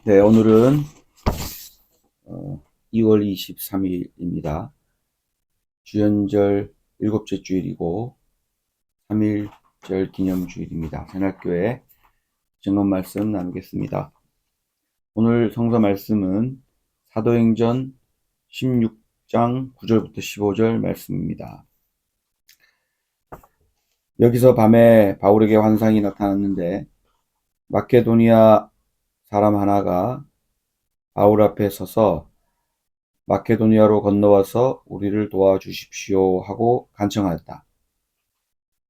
네, 오늘은 2월 23일입니다. 주연절 일곱째 주일이고 3일절 기념주일입니다. 새날교회 증언 말씀 나누겠습니다. 오늘 성서 말씀은 사도행전 16장 9절부터 15절 말씀입니다. 여기서 밤에 바울에게 환상이 나타났는데 마케도니아 사람 하나가 바울 앞에 서서 마케도니아로 건너와서 우리를 도와주십시오 하고 간청하였다.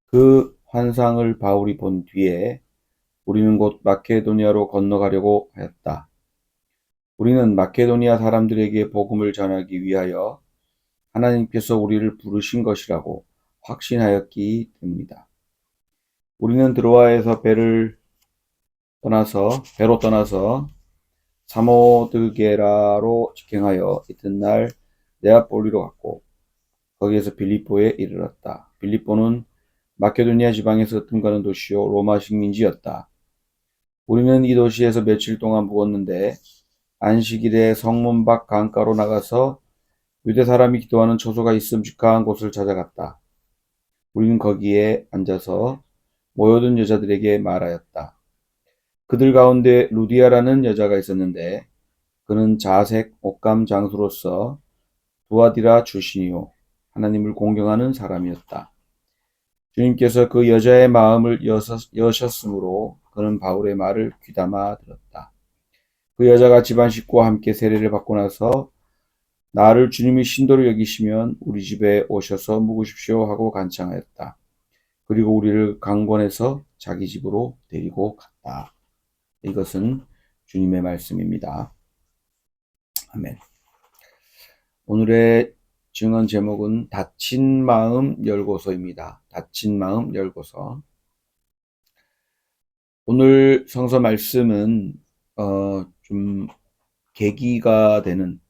그 환상을 바울이 본 뒤에 우리는 곧 마케도니아로 건너가려고 하였다. 우리는 마케도니아 사람들에게 복음을 전하기 위하여 하나님께서 우리를 부르신 것이라고 확신하였기 때문이다. 우리는 드로아에서 배로 떠나서 사모드게라로 직행하여 이튿날 네아폴리로 갔고 거기에서 빌립보에 이르렀다. 빌립보는 마케도니아 지방에서 tum가는 도시요 로마 식민지였다. 우리는 이 도시에서 며칠 동안 묵었는데 안식일에 성문 밖 강가로 나가서 유대 사람이 기도하는 처소가 있음직한 곳을 찾아갔다. 우리는 거기에 앉아서 모여든 여자들에게 말하였다. 그들 가운데 루디아라는 여자가 있었는데 그는 자색 옥감 장수로서 두아디라 출신이요 하나님을 공경하는 사람이었다. 주님께서 그 여자의 마음을 여셨으므로 그는 바울의 말을 귀담아 들었다. 그 여자가 집안 식구와 함께 세례를 받고 나서 나를 주님이 신도로 여기시면 우리 집에 오셔서 묵으십시오 하고 간청하였다. 그리고 우리를 강권해서 자기 집으로 데리고 갔다. 이것은 주님의 말씀입니다. 아멘. 오늘의 증언 제목은 다친 마음 열고서입니다. 다친 마음 열고서. 오늘 성서 말씀은 좀 계기가 되는,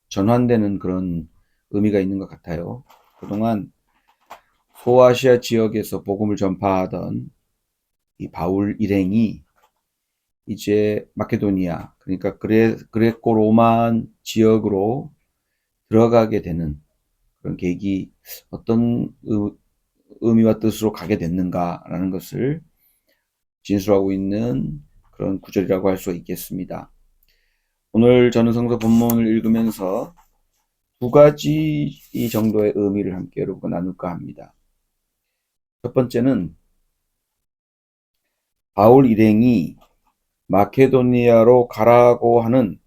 전환되는 그런 의미가 있는 것 같아요. 그동안 소아시아 지역에서 복음을 전파하던 이 바울 일행이 이제 마케도니아, 그러니까 그레코 로만 지역으로 들어가게 되는 그런 계기, 어떤 의미와 뜻으로 가게 됐는가라는 것을 진술하고 있는 그런 구절이라고 할 수 있겠습니다. 오늘 저는 성서 본문을 읽으면서 두 가지 정도의 의미를 함께 여러분과 나눌까 합니다. 첫 번째는 바울 일행이 마케도니아로 가라고 하는,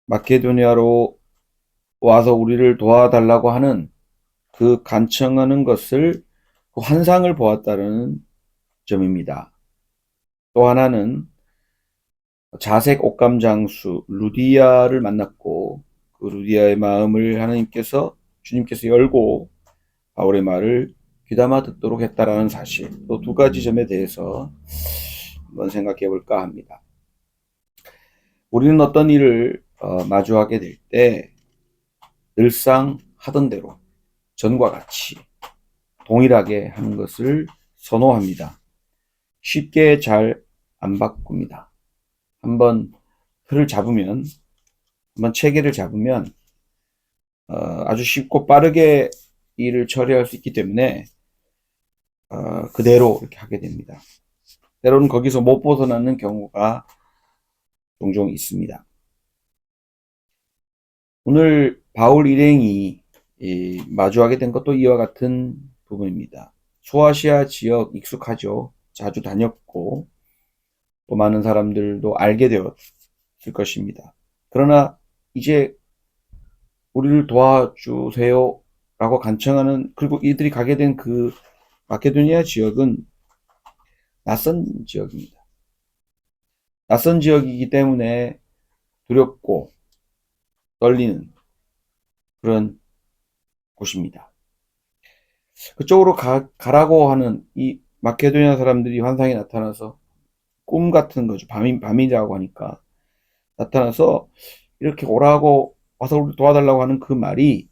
마케도니아로 와서 우리를 도와달라고 하는 그 간청하는 것을, 그 환상을 보았다는 점입니다. 또 하나는 자색 옥감 장수 루디아를 만났고 그 루디아의 마음을 주님께서 열고 바울의 말을 귀담아 듣도록 했다라는 사실, 또 두 가지 점에 대해서 한번 생각해 볼까 합니다. 우리는 어떤 일을 마주하게 될 때 늘상 하던 대로 전과 같이 동일하게 하는 것을 선호합니다. 쉽게 잘 안 바꿉니다. 한번 체계를 잡으면 아주 쉽고 빠르게 일을 처리할 수 있기 때문에 그대로 이렇게 하게 됩니다. 때로는 거기서 못 벗어나는 경우가 종종 있습니다. 오늘 바울 일행이 마주하게 된 것도 이와 같은 부분입니다. 소아시아 지역 익숙하죠. 자주 다녔고 또 많은 사람들도 알게 되었을 것입니다. 그러나 이제 우리를 도와주세요 라고 간청하는, 그리고 이들이 가게 된 그 마케도니아 지역은 낯선 지역입니다. 낯선 지역이기 때문에 두렵고 떨리는 그런 곳입니다. 그쪽으로 가라고 하는 이 마케도니아 사람들이 환상이 나타나서, 꿈 같은 거죠. 밤이라고 하니까 나타나서 이렇게 오라고, 와서 우리 도와달라고 하는 그 말이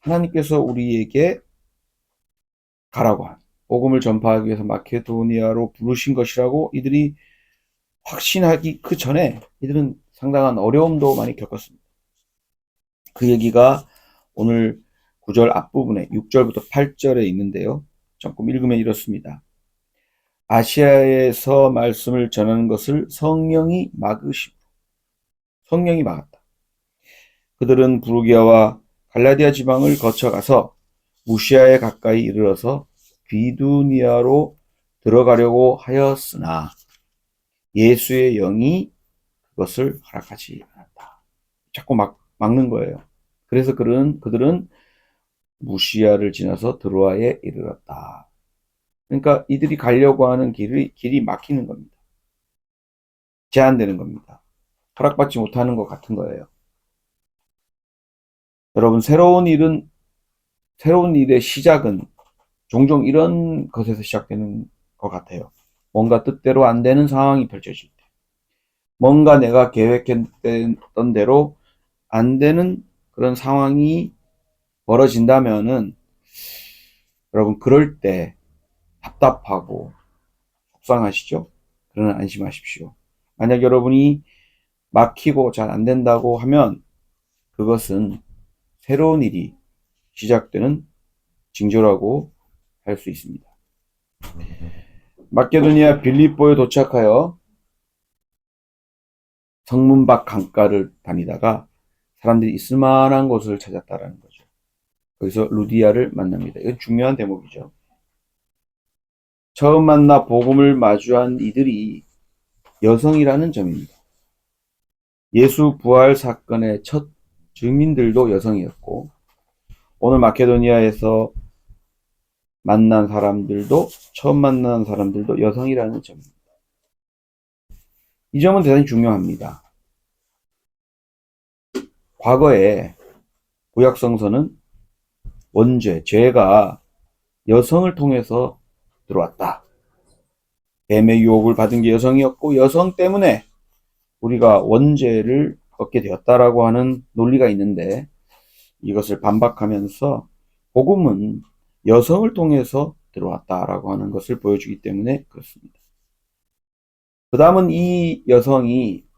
하나님께서 우리에게 가라고 한, 복음을 전파하기 위해서 마케도니아로 부르신 것이라고 이들이 확신하기 그 전에 이들은 상당한 어려움도 많이 겪었습니다. 그 얘기가 오늘 9절 앞부분에 6절부터 8절에 있는데요. 조금 읽으면 이렇습니다. 아시아에서 말씀을 전하는 것을 성령이 막았다. 그들은 부르기아와 갈라디아 지방을 거쳐가서 무시아에 가까이 이르러서 비두니아로 들어가려고 하였으나 예수의 영이 그것을 허락하지 않았다. 자꾸 막는 거예요. 그래서 그들은 무시아를 지나서 드로아에 이르렀다. 그러니까 이들이 가려고 하는 길이 막히는 겁니다. 제한되는 겁니다. 허락받지 못하는 것 같은 거예요. 여러분, 새로운 일의 시작은 종종 이런 것에서 시작되는 것 같아요. 뭔가 뜻대로 안 되는 상황이 펼쳐질 때. 뭔가 내가 계획했던 대로 안 되는 그런 상황이 벌어진다면은 여러분 그럴 때 답답하고 속상하시죠? 그러나 안심하십시오. 만약 여러분이 막히고 잘 안 된다고 하면 그것은 새로운 일이 시작되는 징조라고 할 수 있습니다. 마케도니아 빌립보에 도착하여 성문 밖 강가를 다니다가 사람들이 있을 만한 곳을 찾았다라는 거죠. 거기서 루디아를 만납니다. 이건 중요한 대목이죠. 처음 만나 복음을 마주한 이들이 여성이라는 점입니다. 예수 부활 사건의 첫 증인들도 여성이었고 오늘 마케도니아에서 만난 사람들도 처음 만난 사람들도 여성이라는 점입니다. 이 점은 대단히 중요합니다. 과거에 구약성서는 죄가 여성을 통해서 들어왔다. 뱀의 유혹을 받은 게 여성이었고 여성 때문에 우리가 원죄를 얻게 되었다라고 하는 논리가 있는데 이것을 반박하면서 복음은 여성을 통해서 들어왔다라고 하는 것을 보여주기 때문에 그렇습니다. 그 다음은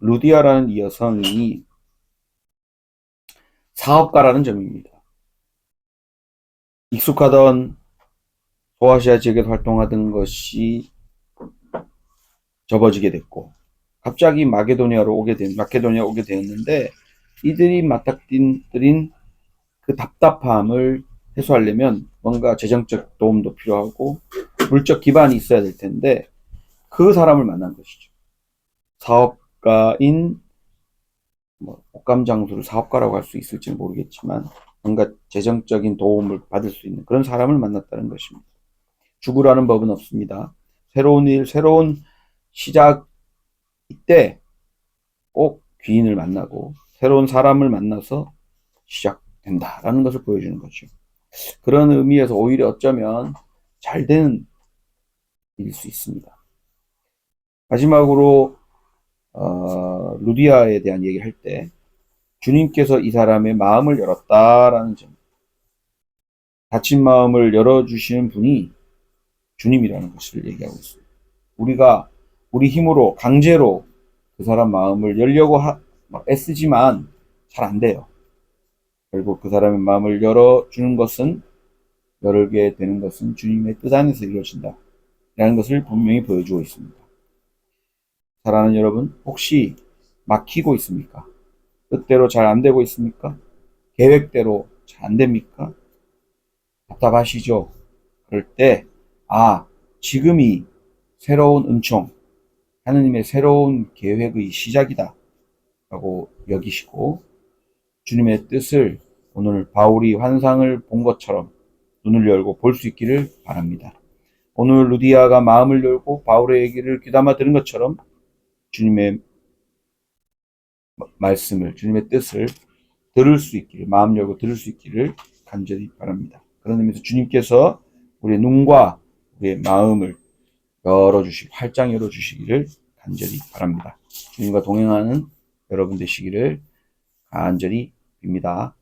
루디아라는 이 여성이 사업가라는 점입니다. 익숙하던 소아시아 지역에서 활동하던 것이 접어지게 됐고 갑자기 마케도니아 오게 되었는데 이들이 맞닥뜨린 그 답답함을 해소하려면 뭔가 재정적 도움도 필요하고 물적 기반이 있어야 될 텐데 그 사람을 만난 것이죠. 사업가인 옷감 장수를 사업가라고 할 수 있을지는 모르겠지만 뭔가 재정적인 도움을 받을 수 있는 그런 사람을 만났다는 것입니다. 죽으라는 법은 없습니다. 새로운 일, 새로운 시작 이때 꼭 귀인을 만나고 새로운 사람을 만나서 시작된다라는 것을 보여주는 거죠. 그런 의미에서 오히려 어쩌면 잘 되는 일일 수 있습니다. 마지막으로 루디아에 대한 얘기를 할 때 주님께서 이 사람의 마음을 열었다라는 점, 닫힌 마음을 열어주시는 분이 주님이라는 것을 얘기하고 있습니다. 우리가 우리 힘으로 강제로 그 사람 마음을 열려고 애쓰지만 잘 안 돼요. 결국 그 사람의 마음을 열게 되는 것은 주님의 뜻 안에서 이루어진다. 라는 것을 분명히 보여주고 있습니다. 사랑하는 여러분, 혹시 막히고 있습니까? 뜻대로 잘 안 되고 있습니까? 계획대로 잘 안 됩니까? 답답하시죠? 그럴 때, 지금이 새로운 은총, 하느님의 새로운 계획의 시작이다. 라고 여기시고, 주님의 뜻을 오늘 바울이 환상을 본 것처럼 눈을 열고 볼 수 있기를 바랍니다. 오늘 루디아가 마음을 열고 바울의 얘기를 귀담아 들은 것처럼 주님의 말씀을, 주님의 뜻을 마음 열고 들을 수 있기를 간절히 바랍니다. 그런 의미에서 주님께서 우리의 눈과 우리의 마음을 활짝 열어주시기를 간절히 바랍니다. 주님과 동행하는 여러분 되시기를 간절히 빕니다.